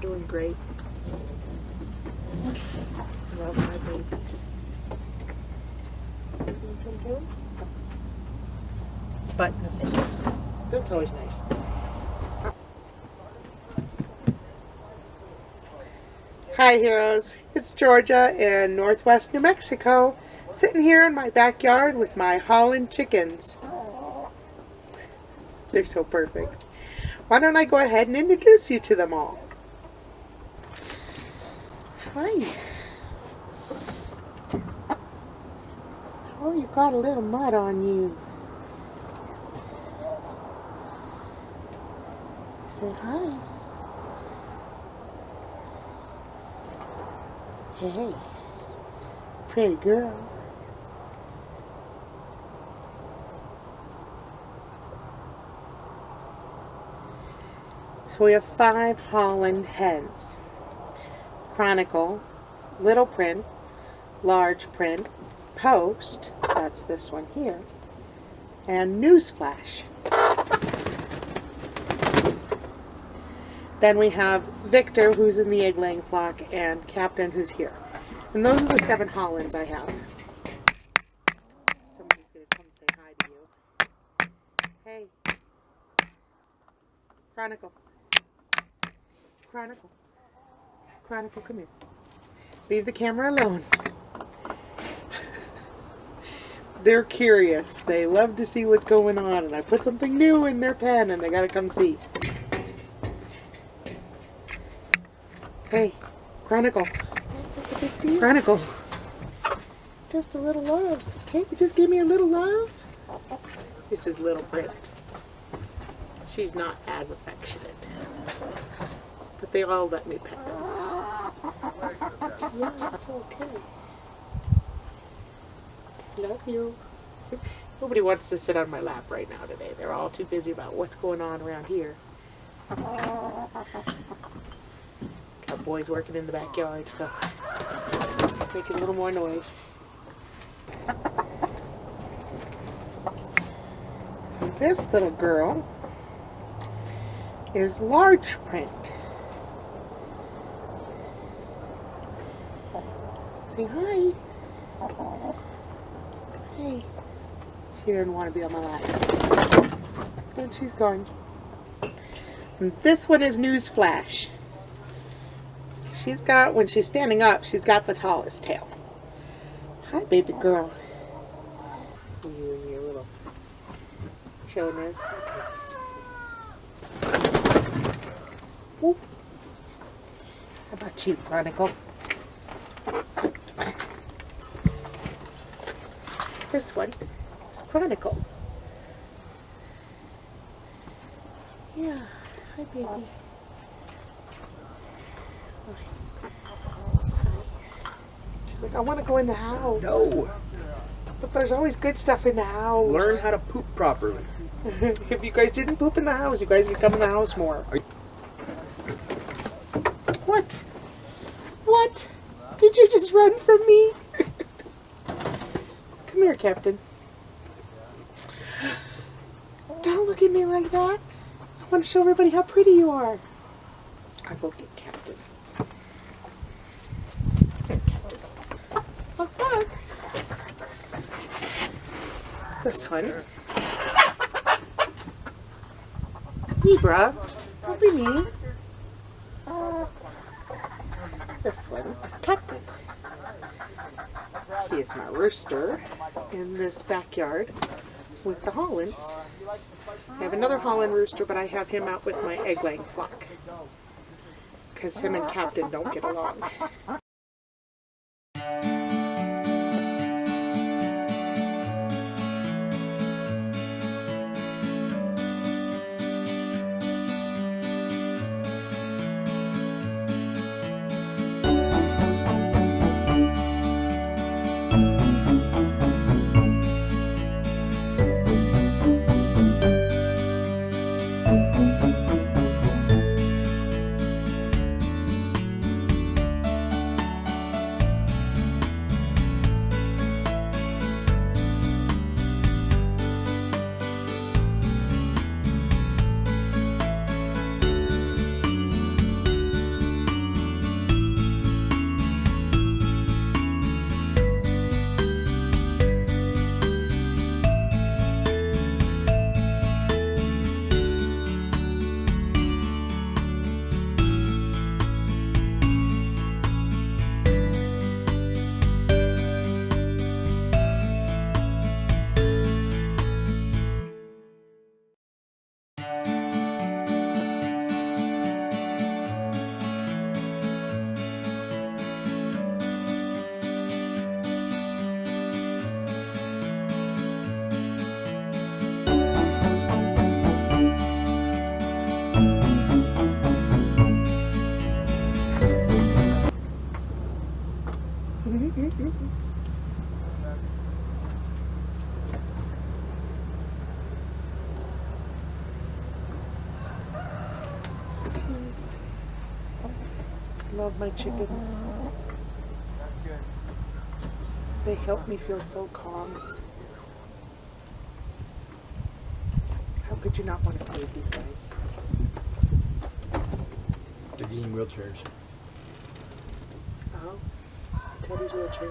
doing great. I love my babies. Butt in the face. That's always nice. Hi heroes, it's Georgia in northwest New Mexico, sitting here in my backyard with my Holland chickens. They're so perfect. Why don't I go ahead and introduce you to them all? Hi. Oh, you've got a little mud on you. Say hi. Hey, pretty girl. So we have 5 Holland hens. Chronicle, Little Print, Large Print, Post, that's this one here, and Newsflash. Then we have Victor, who's in the egg-laying flock, and Captain, who's here. And those are the 7 Hollands I have. Somebody's going to come say hi to you. Hey. Chronicle. Chronicle. Chronicle, come here. Leave the camera alone. They're curious. They love to see what's going on, and I put something new in their pen, and they got to come see. Hey, Chronicle. That's a big deal. Chronicle. Just a little love. Can't you just give me a little love? This is Little Print. She's not as affectionate. But they all let me pet them. Yeah, it's okay. Love you. Nobody wants to sit on my lap right now today. They're all too busy about what's going on around here. Got boys working in the backyard, so making a little more noise. This little girl is Large Print. Say hi. Hey. She didn't want to be on my lap. And she's gone. And this one is Newsflash. She's got, when she's standing up, she's got the tallest tail. Hi, baby girl. You and your little chillness. Okay. How about you, Chronicle? This one is Chronicle. Yeah, hi, baby. She's like, I want to go in the house. No. But there's always good stuff in the house. Learn how to poop properly. If you guys didn't poop in the house, you guys could come in the house more. What? What? Did you just run from me? Come here, Captain. Don't look at me like that. I want to show everybody how pretty you are. I'll go get Captain. Here, Captain. Look, look. This one. Zebra. Don't be mean. This one is Captain. He is my rooster in this backyard with the Hollands. I have another Holland rooster, but I have him out with my egg-laying flock because him and Captain don't get along. Love my chickens. They help me feel so calm. How could you not want to save these guys? They're getting wheelchairs. Oh, Teddy's wheelchair.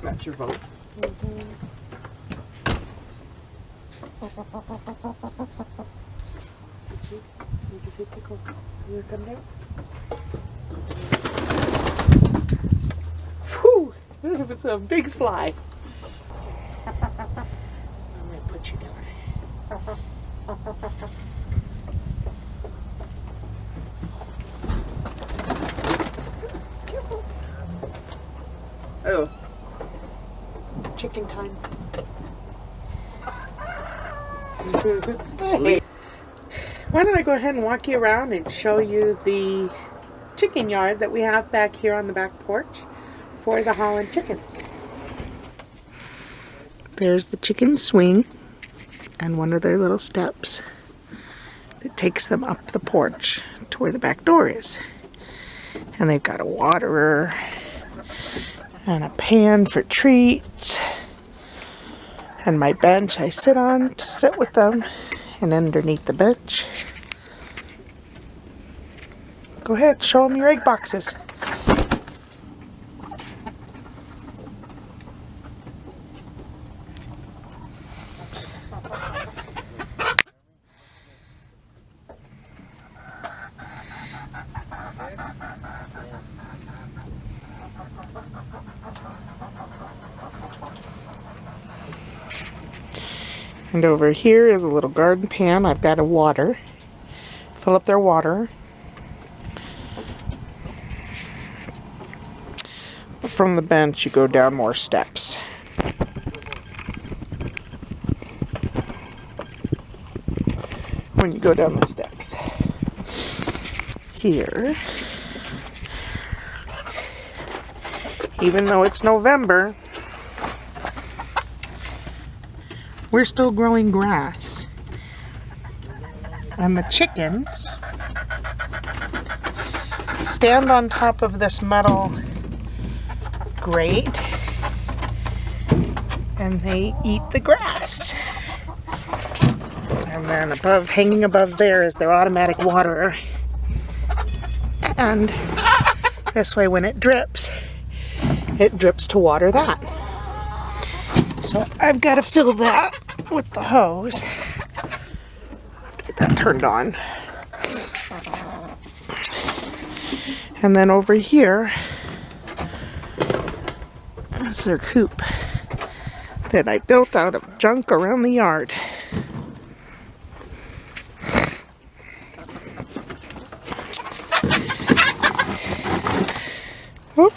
That's your vote. Did you see Pickle? You come down? Whew! It's a big fly. I'm going to put you down. Careful. Hello. Chicken time. Why don't I go ahead and walk you around and show you the chicken yard that we have back here on the back porch for the Holland chickens. There's the chicken swing and one of their little steps that takes them up the porch to where the back door is. And they've got a waterer and a pan for treats. And my bench I sit on to sit with them, and underneath the bench. Go ahead, show them your egg boxes. And over here is a little garden pan. I've got a water. Fill up their water. From the bench, you go down more steps. When you go down the steps. Here, even though it's November, we're still growing grass. And the chickens stand on top of this metal grate and they eat the grass. And then above, hanging above there is their automatic waterer. And this way when it drips to water that. So I've got to fill that with the hose. I have to get that turned on. And then over here is their coop that I built out of junk around the yard. Whoop.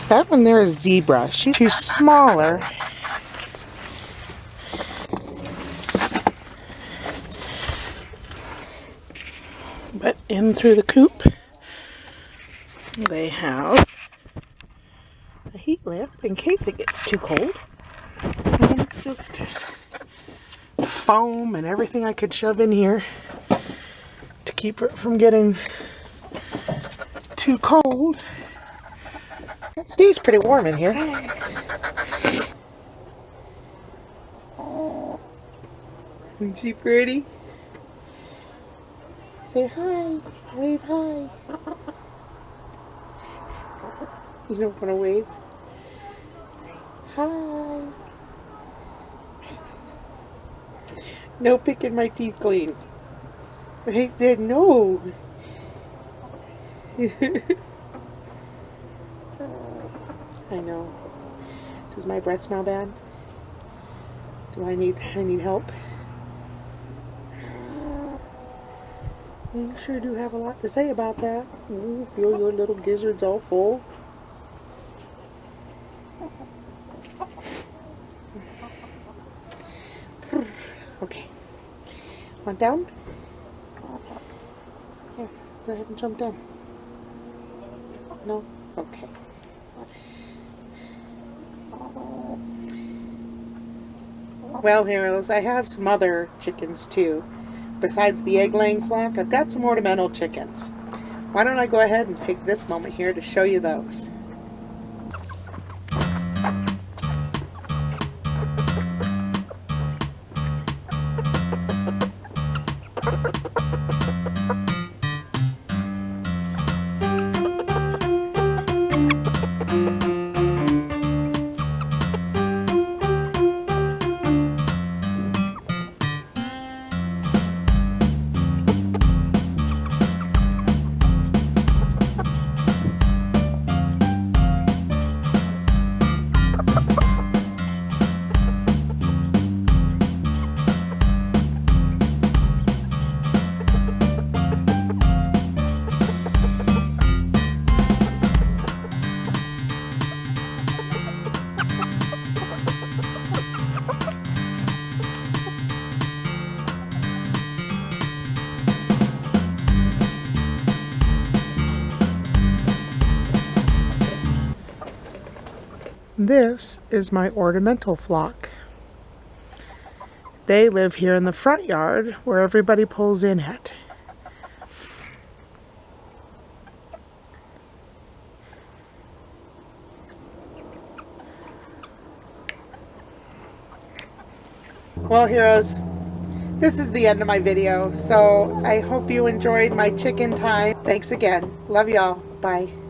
That one there is Zebra. She's smaller. But in through the coop, they have a heat lamp in case it gets too cold. And it's just foam and everything I could shove in here to keep it from getting too cold. It stays pretty warm in here. Isn't she pretty? Say hi. Wave hi. You don't want to wave? Say hi. No picking my teeth clean. I said no. I know. Does my breath smell bad? Do I need help? You sure do have a lot to say about that. Ooh, feel your little gizzards all full. Okay. Want down? Here, go ahead and jump down. No? Okay. Well, heroes, I have some other chickens too, besides the egg-laying flock, I've got some ornamental chickens. Why don't I go ahead and take this moment here to show you those. This is my ornamental flock. They live here in the front yard where everybody pulls in at. Well, heroes, this is the end of my video, so I hope you enjoyed my chicken time. Thanks again. Love y'all. Bye.